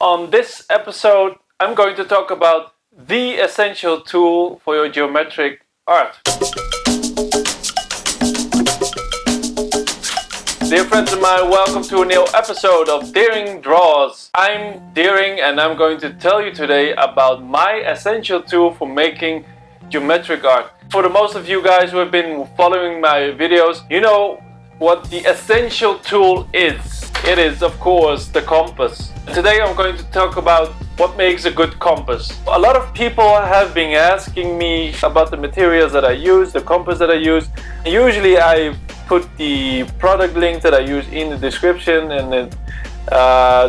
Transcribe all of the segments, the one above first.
On this episode, I'm going to talk about the essential tool for your geometric art. Dear friends of mine, welcome to a new episode of DearingDraws. I'm Dearing and I'm going to tell you today about my essential tool for making geometric art. For the most of you guys who have been following my videos, you know what the essential tool is. It is, of course, the compass. Today I'm going to talk about what makes a good compass. A lot of people have been asking me about the materials that I use, the compass that I use. Usually I put the product link that I use in the description, and then,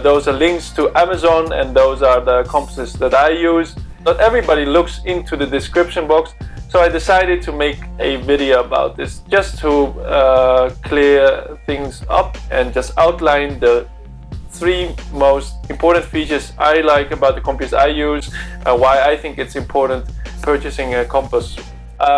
those are links to Amazon, and those are the compasses that I use. Not everybody looks into the description box, so I decided to make a video about this just to clear things up and just outline the three most important features I like about the compass I use, why I think it's important purchasing a compass.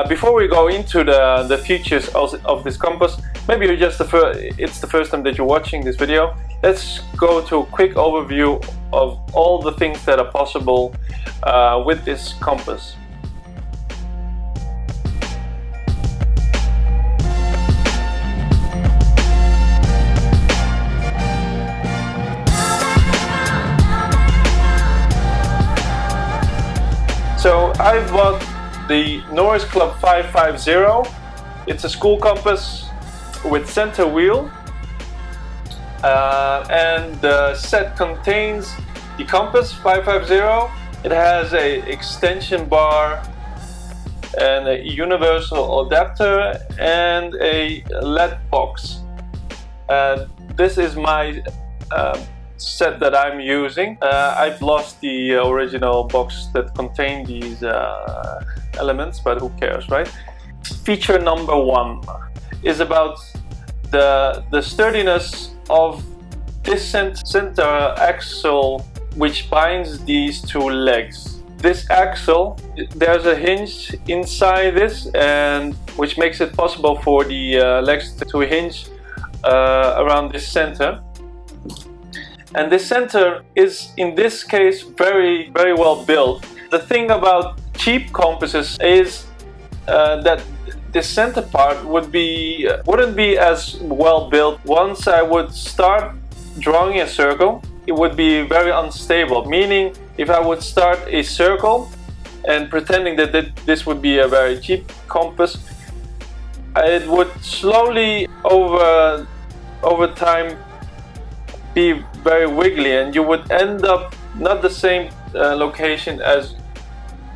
Before we go into the features of this compass, maybe it's the first time that you're watching this video. Let's go to a quick overview of all the things that are possible with this compass. So I bought the Norris Club 550. It's a school compass with center wheel, and the set contains the compass 550. It has a extension bar and a universal adapter and a LED box. This is my set that I'm using. I've lost the original box that contained these elements, but who cares, right? Feature number one is about the sturdiness of this center axle, which binds these two legs. This axle, there's a hinge inside this, and which makes it possible for the legs to hinge around this center. And this center is, in this case, very well built. The thing about cheap compasses is that the center part wouldn't be as well built. Once I would start drawing a circle, it would be very unstable. Meaning, if I would start a circle and pretending that this would be a very cheap compass, it would slowly over time be very wiggly, and you would end up not the same location as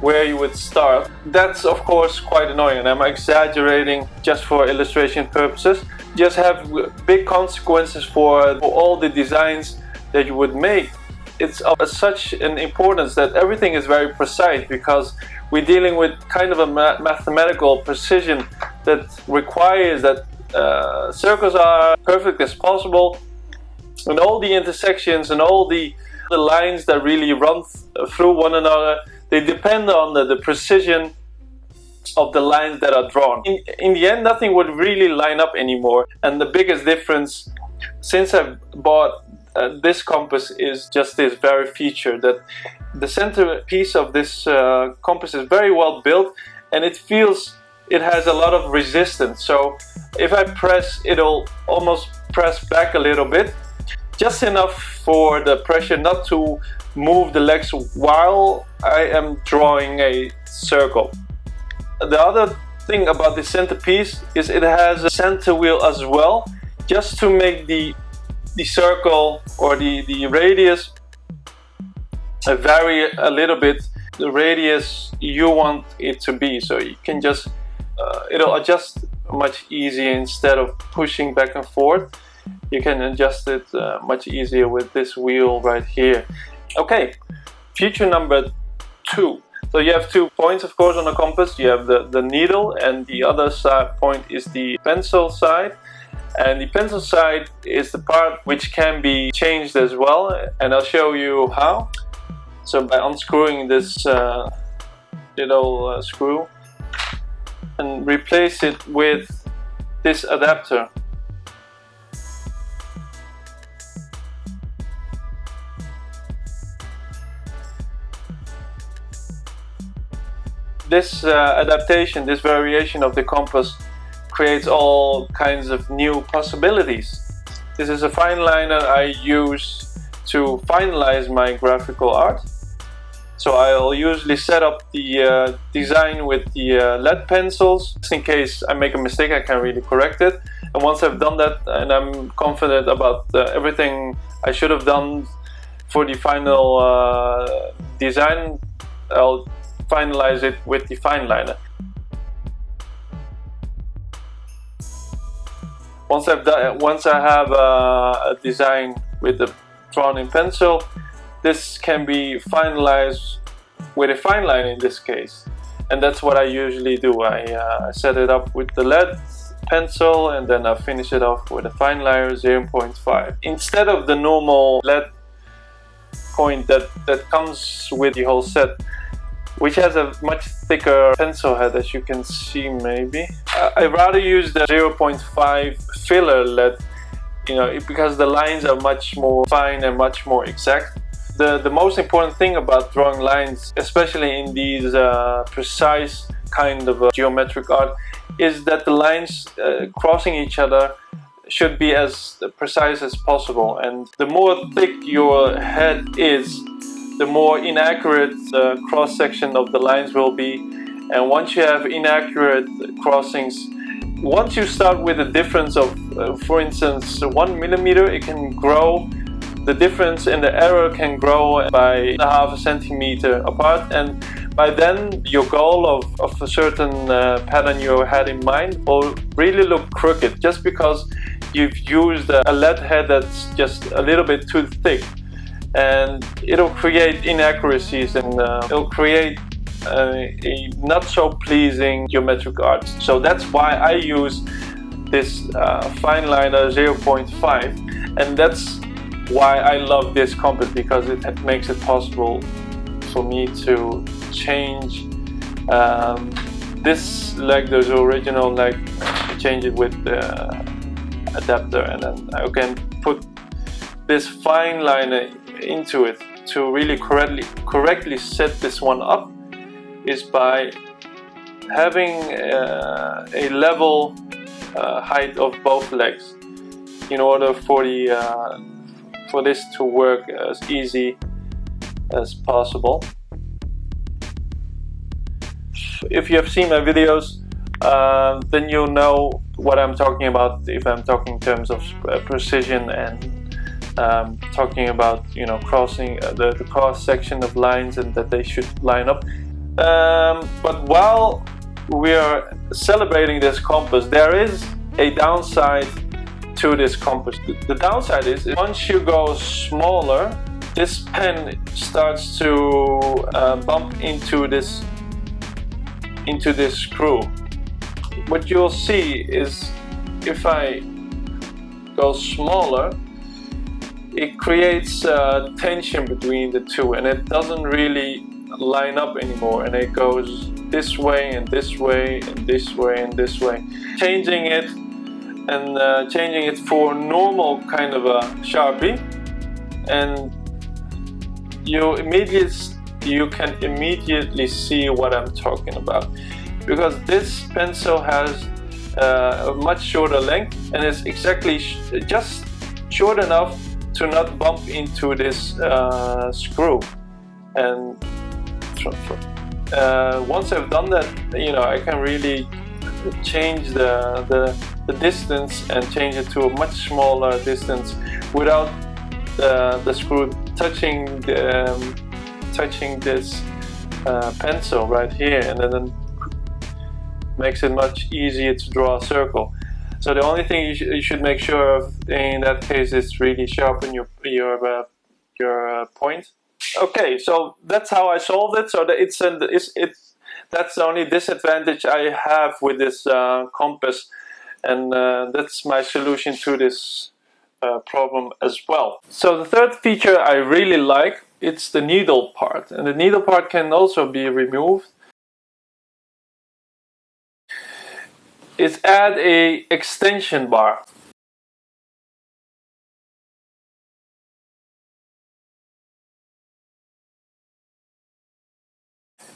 where you would start. That's of course quite annoying, and I'm exaggerating just for illustration purposes. Just have big consequences for all the designs that you would make. It's of such an importance that everything is very precise, because we're dealing with kind of a mathematical precision that requires that circles are perfect as possible, and all the intersections and all the lines that really run through one another, they depend on the precision of the lines that are drawn. In the end, nothing would really line up anymore. And the biggest difference since I've bought this compass is just this very feature, that the center piece of this compass is very well built, and it has a lot of resistance. So if I press, it'll almost press back a little bit, just enough for the pressure not to move the legs while I am drawing a circle. The other thing about the centerpiece is it has a center wheel as well, just to make the circle or the radius vary a little bit, the radius you want it to be. So you can just it'll adjust much easier instead of pushing back and forth. You can adjust it much easier with this wheel right here. Okay, feature number two. So you have 2 points, of course, on a compass. You have the needle, and the other point is the pencil side. And the pencil side is the part which can be changed as well, and I'll show you how. So by unscrewing this little screw and replace it with this adapter. this adaptation, this variation of the compass creates all kinds of new possibilities. This is a fineliner I use to finalize my graphical art. So I'll usually set up the design with the lead pencils. Just in case I make a mistake, I can really correct it. And once I've done that and I'm confident about everything I should have done for the final design, I'll finalize it with the fineliner. Once I have a design with the drawn in pencil, this can be finalized with a fineliner in this case, and that's what I usually do. I set it up with the lead pencil and then I finish it off with a fineliner 0.5 instead of the normal lead point that comes with the whole set, which has a much thicker pencil head, as you can see maybe. I rather use the 0.5 filler lead, because the lines are much more fine and much more exact. The most important thing about drawing lines, especially in these precise kind of geometric art, is that the lines crossing each other should be as precise as possible. And the more thick your head is, the more inaccurate the cross-section of the lines will be. And once you have inaccurate crossings, once you start with a difference of, for instance, 1 millimeter, it can grow. The difference in the error can grow by half a centimeter apart, and by then your goal of a certain pattern you had in mind will really look crooked, just because you've used a lead head that's just a little bit too thick. And it'll create inaccuracies and it'll create a not so pleasing geometric art. So that's why I use this fineliner 0.5, and that's why I love this compass, because it makes it possible for me to change this leg, the original leg, change it with the adapter, and then I can put this fineliner into it. To really correctly set this one up is by having a level height of both legs in order for this to work as easy as possible. If you have seen my videos, then you'll know what I'm talking about if I'm talking in terms of precision and talking about crossing the cross section of lines and that they should line up. But while we are celebrating this compass, there is a downside to this compass. The downside is once you go smaller, this pen starts to bump into this screw. What you'll see is if I go smaller, it creates tension between the two, and it doesn't really line up anymore, and it goes this way and this way and this way and this way. Changing it for normal kind of a Sharpie, and you can immediately see what I'm talking about, because this pencil has a much shorter length and it's exactly just short enough to not bump into this screw. And once I've done that, I can really change the distance and change it to a much smaller distance without the screw touching this pencil right here, and then makes it much easier to draw a circle. So the only thing you should make sure of in that case is really sharpen your point. Okay, so that's how I solved it. So that's the only disadvantage I have with this compass, and that's my solution to this problem as well. So the third feature I really like, it's the needle part, and the needle part can also be removed. Is add a extension bar.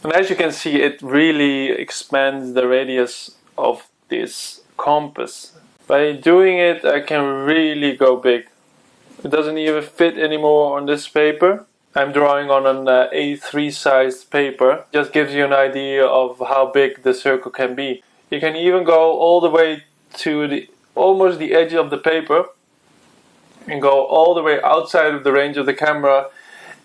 And as you can see, it really expands the radius of this compass. By doing it, I can really go big. It doesn't even fit anymore on this paper. I'm drawing on an A3 sized paper. Just gives you an idea of how big the circle can be. You can even go all the way to almost the edge of the paper and go all the way outside of the range of the camera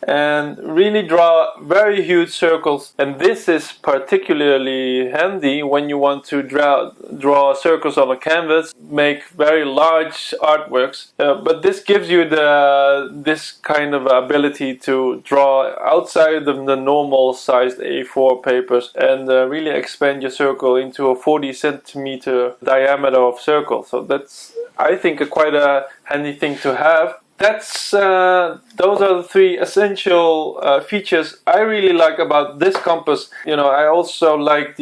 and really draw very huge circles. And this is particularly handy when you want to draw circles on a canvas, make very large artworks. But this gives you this kind of ability to draw outside of the normal sized A4 papers and really expand your circle into a 40 centimeter diameter of circle. So that's, I think, quite a handy thing to have. Those are the three essential features I really like about this compass. You know, I also like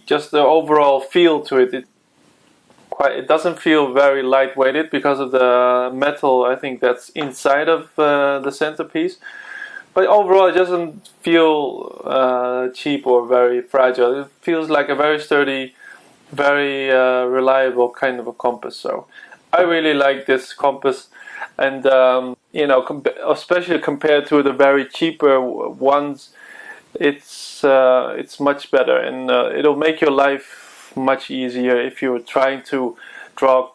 just the overall feel to it. It doesn't feel very lightweighted because of the metal, I think, that's inside of the centerpiece. But overall, it doesn't feel cheap or very fragile. It feels like a very sturdy, very reliable kind of a compass. So I really like this compass. And you know, especially compared to the very cheaper ones, it's much better, and it'll make your life much easier if you're trying to draw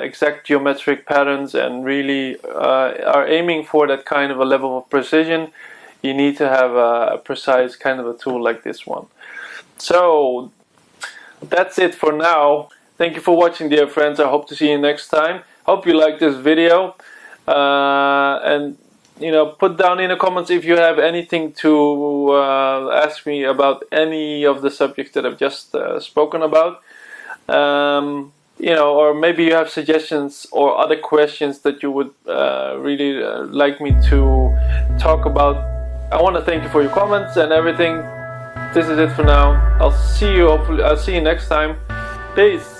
exact geometric patterns and really are aiming for that kind of a level of precision. You need to have a precise kind of a tool like this one. So that's it for now. Thank you for watching, dear friends. I hope to see you next time. Hope you like this video. And you know, put down in the comments if you have anything to ask me about any of the subjects that I've just spoken about. You know, or maybe you have suggestions or other questions that you would really like me to talk about. I want to thank you for your comments and everything. This is it for now. I'll see you next time. Peace.